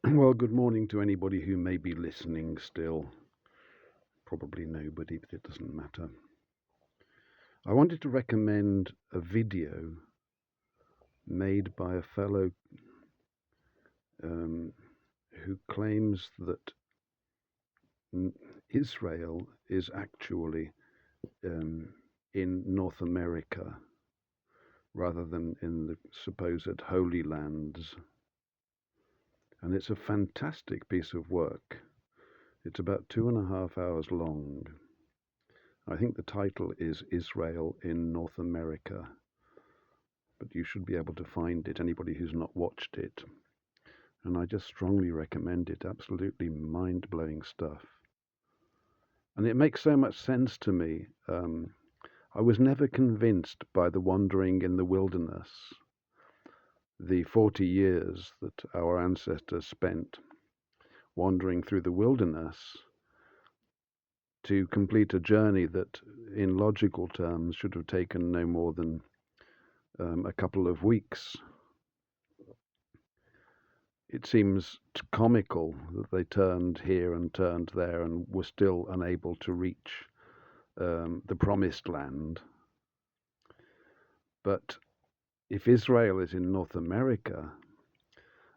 Well, good morning to anybody who may be listening still. Probably nobody, but it doesn't matter. I wanted to recommend a video made by a fellow um, who claims that Israel is actually um, in North America rather than in the supposed Holy Lands. And it's a fantastic piece of work. It's about 2.5 hours long. I think the title is Israel in North America, but you should be able to find it, anybody who's not watched it. And I just strongly recommend it. Absolutely mind blowing stuff. And it makes so much sense to me. I was never convinced by the wandering in the wilderness, the 40 years that our ancestors spent wandering through the wilderness to complete a journey that, in logical terms, should have taken no more than a couple of weeks. It seems comical that they turned here and turned there and were still unable to reach the promised land. But if Israel is in North America,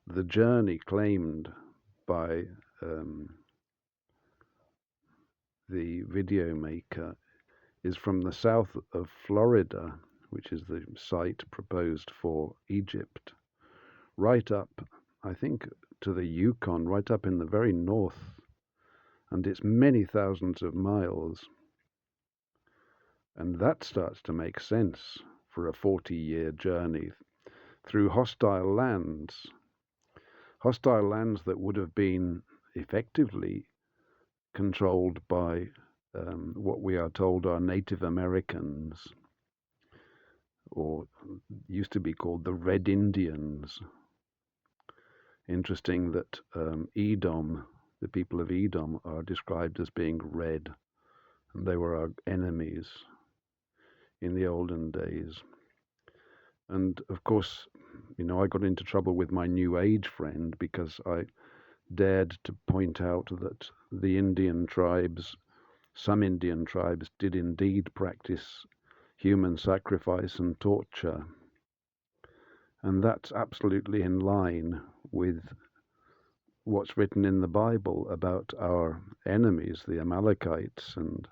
the journey claimed by the video maker is from the south of Florida, which is the site proposed for Egypt, right up, I think, to the Yukon, right up in the very north, and it's many thousands of miles. And that starts to make sense for a 40-year journey through hostile lands that would have been effectively controlled by what we are told are Native Americans, or used to be called the Red Indians. Interesting that Edom, the people of Edom, are described as being red, and they were our enemies in the olden days. And of course, I got into trouble with my New Age friend because I dared to point out that some Indian tribes did indeed practice human sacrifice and torture. And that's absolutely in line with what's written in the Bible about our enemies, the Amalekites and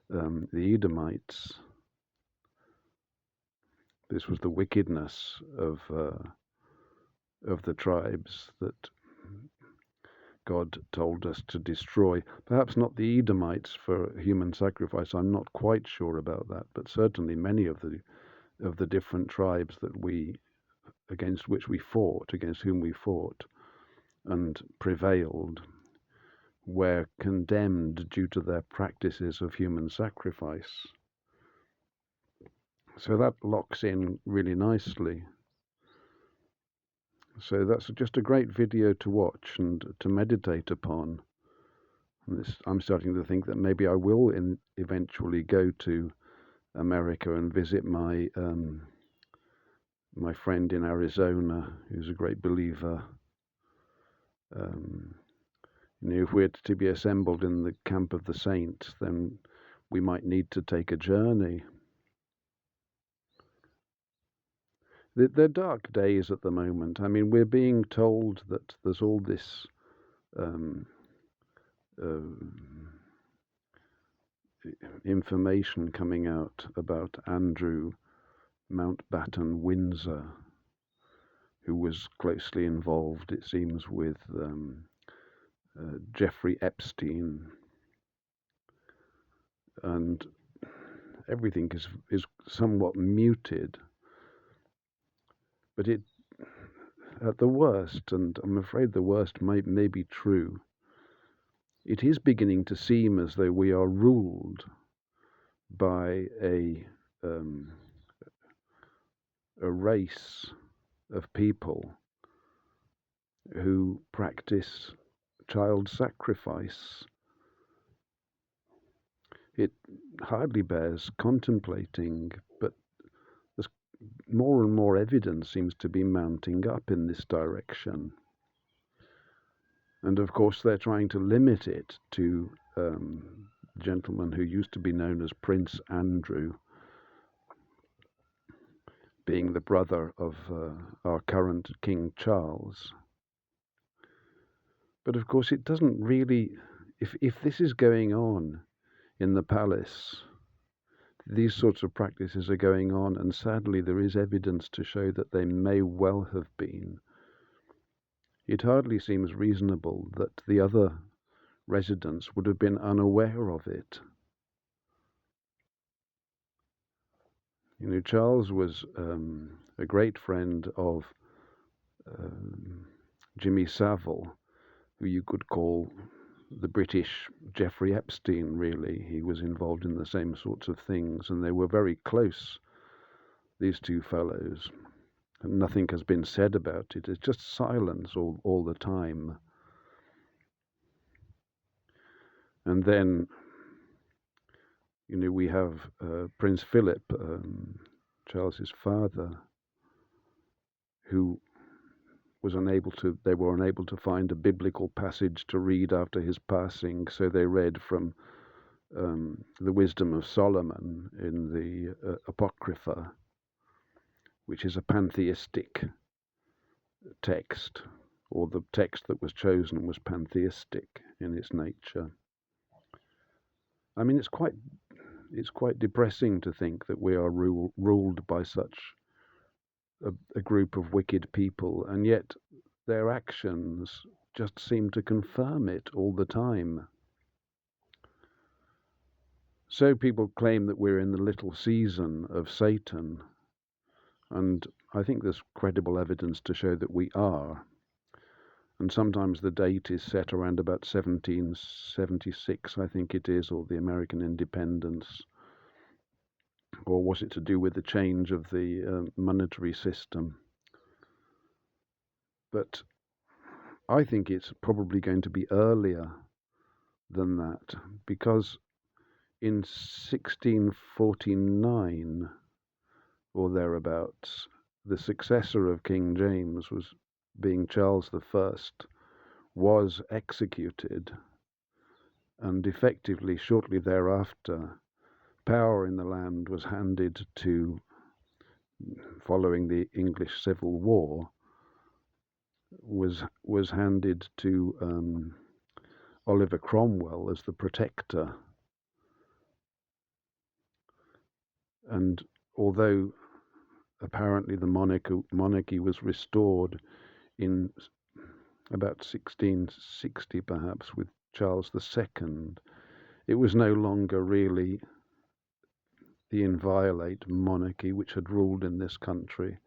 the Edomites. This was the wickedness of the tribes that God told us to destroy. Perhaps not the Edomites for human sacrifice. I'm not quite sure about that, but certainly many of the different tribes against whom we fought and prevailed, were condemned due to their practices of human sacrifice. So that locks in really nicely. So that's just a great video to watch and to meditate upon. And I'm starting to think that maybe I will eventually go to America and visit my friend in Arizona, who's a great believer. If we're to be assembled in the camp of the saints, then we might need to take a journey. They're dark days at the moment. I mean, we're being told that there's all this information coming out about Andrew Mountbatten Windsor, who was closely involved, it seems, with Jeffrey Epstein. And everything is somewhat muted. But at the worst, and I'm afraid the worst may be true, it is beginning to seem as though we are ruled by a race of people who practice child sacrifice. It hardly bears contemplating, but there's more and more evidence seems to be mounting up in this direction. And of course, they're trying to limit it to a gentleman who used to be known as Prince Andrew, being the brother of our current King Charles. But of course, it doesn't really, if this is going on in the palace, these sorts of practices are going on, and sadly there is evidence to show that they may well have been. It hardly seems reasonable that the other residents would have been unaware of it. You know, Charles was a great friend of Jimmy Savile, who you could call the British Jeffrey Epstein, really. He was involved in the same sorts of things, and they were very close, these two fellows. And nothing has been said about it. It's just silence all the time. And then, you know, we have Prince Philip, Charles's father, who they were unable to find a biblical passage to read after his passing, so they read from the Wisdom of Solomon in the Apocrypha, which is a pantheistic text, or the text that was chosen was pantheistic in its nature. I mean, it's quite depressing to think that we are ruled by such a group of wicked people, and yet their actions just seem to confirm it all the time. So people claim that we're in the little season of Satan, and I think there's credible evidence to show that we are. And sometimes the date is set around about 1776, I think it is, or the American independence. Or was it to do with the change of the monetary system? But I think it's probably going to be earlier than that, because in 1649 or thereabouts, the successor of King James, being Charles I, was executed, and effectively shortly thereafter power in the land was handed to, following the English Civil War, was handed to Oliver Cromwell as the protector. And although apparently the monarchy was restored in about 1660 perhaps with Charles II, it was no longer really the inviolate monarchy which had ruled in this country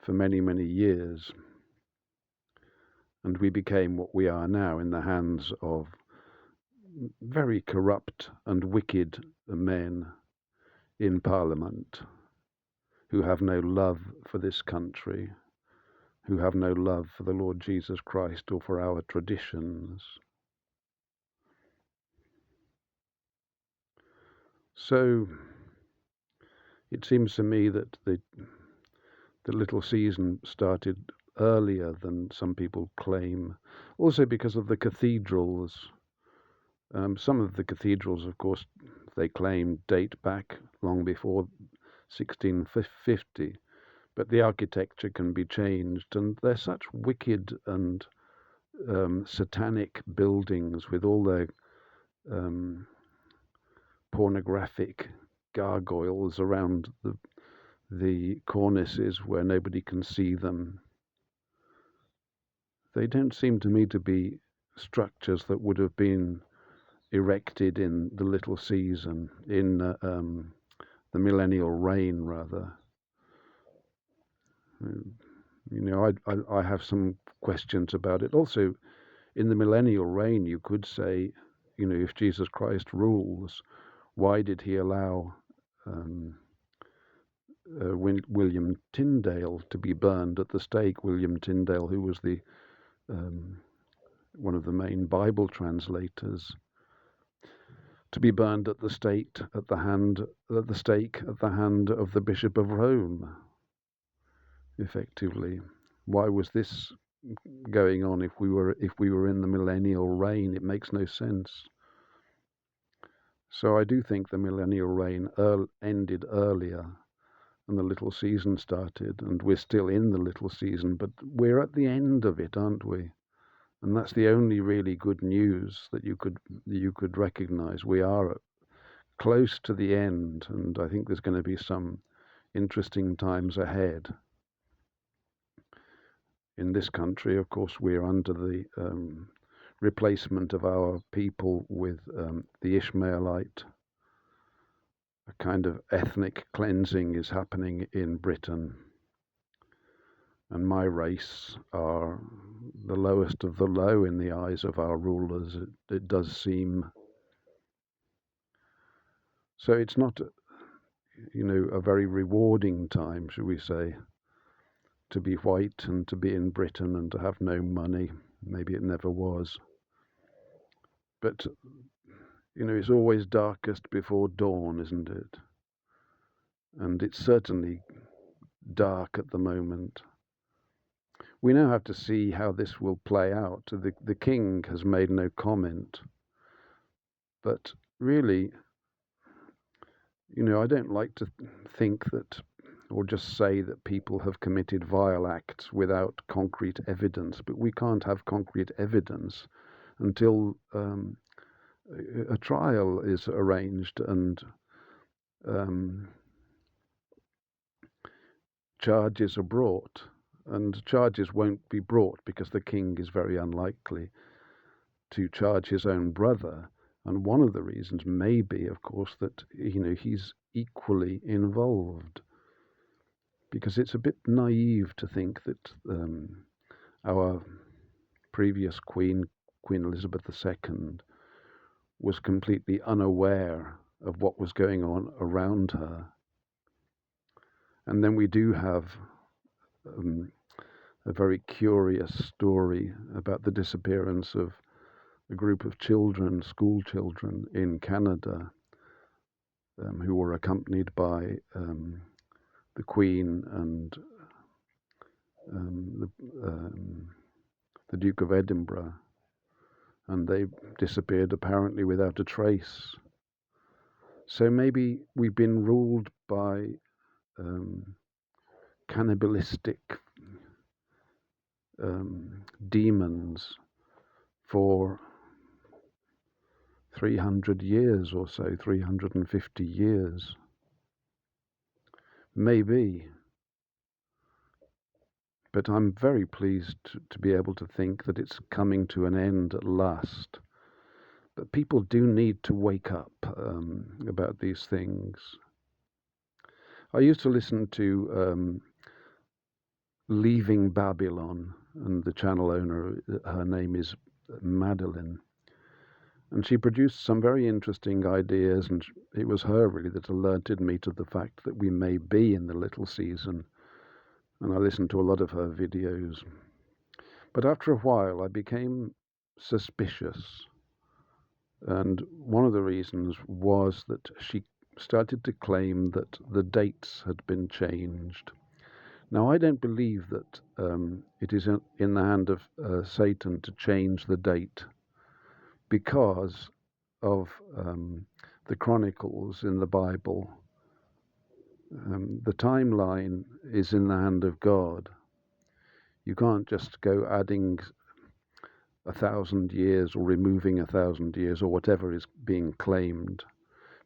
for many, many years. And we became what we are now, in the hands of very corrupt and wicked men in Parliament who have no love for this country, who have no love for the Lord Jesus Christ or for our traditions. So it seems to me that the little season started earlier than some people claim, also because of the cathedrals. Some of the cathedrals, of course, they claim date back long before 1650, but the architecture can be changed, and they're such wicked and satanic buildings with all their pornographic gargoyles around the cornices where nobody can see them. They don't seem to me to be structures that would have been erected in the little season, in the millennial reign, rather. You know, I have some questions about it. Also, in the millennial reign, you could say, you know, if Jesus Christ rules, why did he allow William Tyndale to be burned at the stake? William Tyndale, who was the one of the main Bible translators, to be burned at the stake at the hand of the Bishop of Rome. Effectively, why was this going on if we were in the millennial reign. It makes no sense. So I do think the millennial reign ended earlier and the little season started, and we're still in the little season, but we're at the end of it, aren't we? And that's the only really good news that you could recognize. We are close to the end, and I think there's going to be some interesting times ahead. In this country, of course, we're under the replacement of our people with the Ishmaelite. A kind of ethnic cleansing is happening in Britain. And my race are the lowest of the low in the eyes of our rulers, it does seem. So it's not, a very rewarding time, should we say, to be white and to be in Britain and to have no money. Maybe it never was. But, it's always darkest before dawn, isn't it? And it's certainly dark at the moment. We now have to see how this will play out. The king has made no comment. But really, I don't like to think that, or just say that people have committed vile acts without concrete evidence. But we can't have concrete evidence until a trial is arranged and charges are brought. And charges won't be brought because the king is very unlikely to charge his own brother. And one of the reasons may be, of course, that he's equally involved. Because it's a bit naive to think that our previous Queen Elizabeth II, was completely unaware of what was going on around her. And then we do have a very curious story about the disappearance of a group of children, school children in Canada, who were accompanied by the Queen and the Duke of Edinburgh, and they disappeared apparently without a trace. So maybe we've been ruled by cannibalistic demons for 300 years or so, 350 years. Maybe. But I'm very pleased to be able to think that it's coming to an end at last. But people do need to wake up about these things. I used to listen to Leaving Babylon, and the channel owner, her name is Madeline. And she produced some very interesting ideas, and it was her really that alerted me to the fact that we may be in the little season. And I listened to a lot of her videos. But after a while, I became suspicious. And one of the reasons was that she started to claim that the dates had been changed. Now, I don't believe that it is in the hand of Satan to change the date, because of the chronicles in the Bible. The timeline is in the hand of God. You can't just go adding 1,000 years or removing 1,000 years or whatever is being claimed,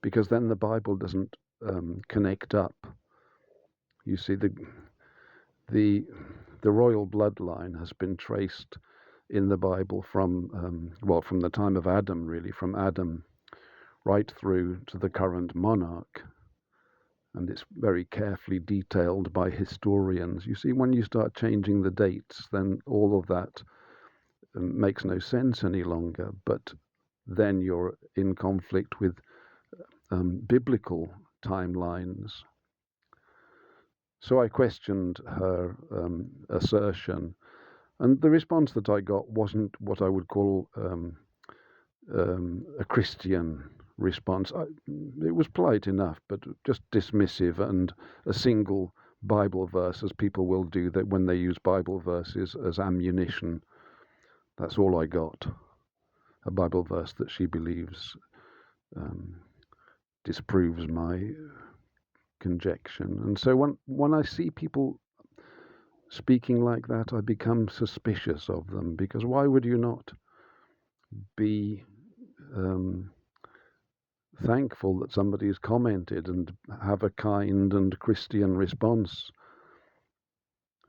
because then the Bible doesn't connect up. You see, the royal bloodline has been traced in the Bible from the time of Adam, really, from Adam right through to the current monarch. And it's very carefully detailed by historians. You see, when you start changing the dates, then all of that makes no sense any longer. But then you're in conflict with biblical timelines. So I questioned her assertion, and the response that I got wasn't what I would call a Christian response. It was polite enough, but just dismissive and a single Bible verse, as people will do that when they use Bible verses as ammunition. That's all I got. A Bible verse that she believes disproves my conjecture. And so when I see people speaking like that, I become suspicious of them, because why would you not be thankful that somebody has commented and have a kind and Christian response?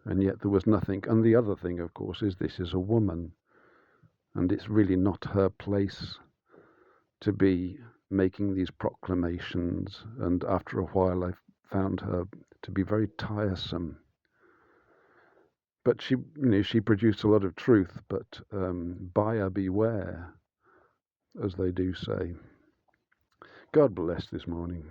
And yet there was nothing. And the other thing, of course, is this is a woman, and it's really not her place to be making these proclamations. And after a while, I found her to be very tiresome. But she produced a lot of truth. But buyer beware, as they do say. God bless this morning.